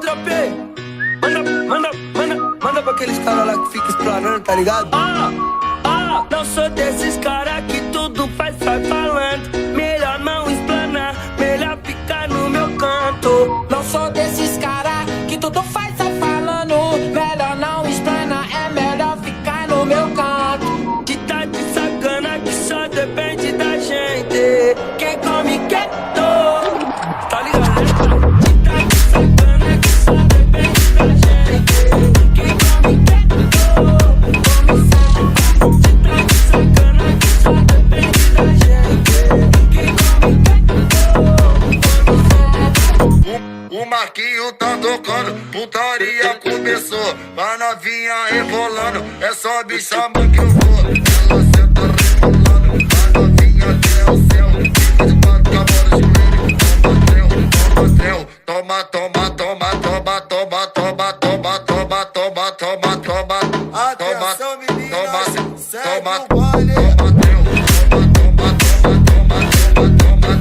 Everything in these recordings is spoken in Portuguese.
tropei. Manda pra aqueles caras lá que ficam explanando, tá ligado? Não sou desses caras que tudo faz, sai falando. Melhor não explanar, melhor ficar no meu canto. Não sou desses caras que tudo faz, sai falando. Melhor não explanar, é melhor ficar no meu canto. Que tá de sacana que só depende da gente. Quem come quieto, tá ligado, né? Que tá de sacana que só depende da gente. Quem come quieto, come certo. Que tá de sacana que só depende da gente. Quem come quieto, come certo. O Marquinho tá tocando, putaria começou. A novinha rebolando, é só me chamar que eu vou. Ela senta rebolando, a novinha até o céu. Fica de quatro com a bola de joelho. Toma trel, toma, toma, toma, toma, toma, toma, toma, toma, toma, toma, toma. Atenção, meninas, segue toma, o baile. toma trel, toma, toma, toma, toma, toma,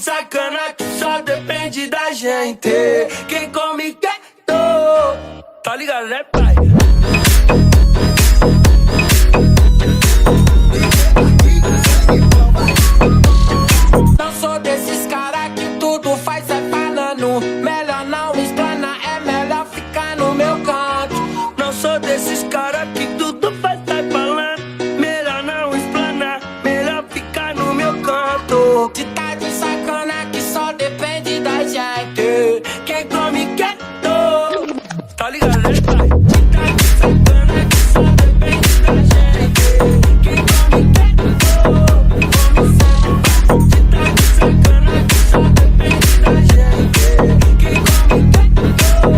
Sacana que só depende da gente. Quem come quieto, tá ligado, né, pai? Não sou desses caras que tudo faz, sai falando. Melhor não explanar, é melhor ficar no meu canto. Não sou desses caras que tudo faz, sai falando. Melhor não explanar, melhor ficar no meu canto. Se tá de sacana que só depende da gente. Quem come quieto, tá ligado, né, pai? Que tá de sacana que só depende da gente. Quem come quieto, come certo. Que tá de sacana que só depende da gente. Quem come quieto,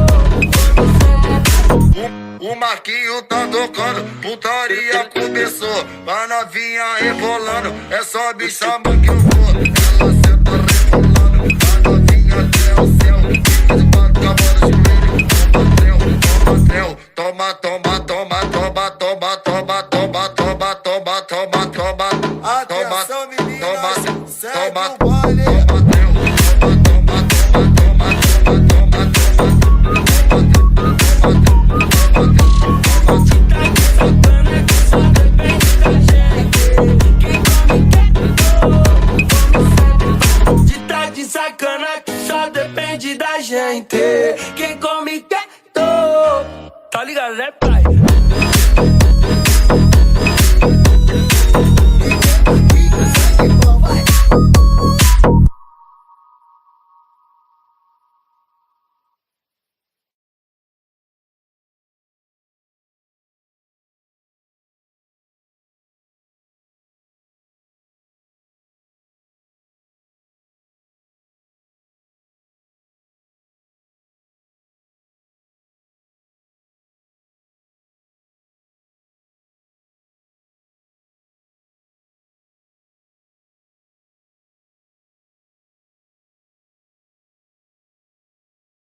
come certo. O Marquinho tá tocando, putaria começou. A novinha rebolando, é só me chamar que eu vou. Ela senta rebolando, a novinha até o céu. Fica de quatro com a bola de joelho. Toma trel, toma, toma, toma, toma, toma, toma, toma, toma, toma, toma, toma. Atenção, meninas, segue Toma, o baile. toma trel, toma, toma, toma, toma, toma, toma, Só depende da gente. Quem come quieto, come certo. De tá de sacana que só depende da gente. Quem come quieto, tá ligado, né, pai?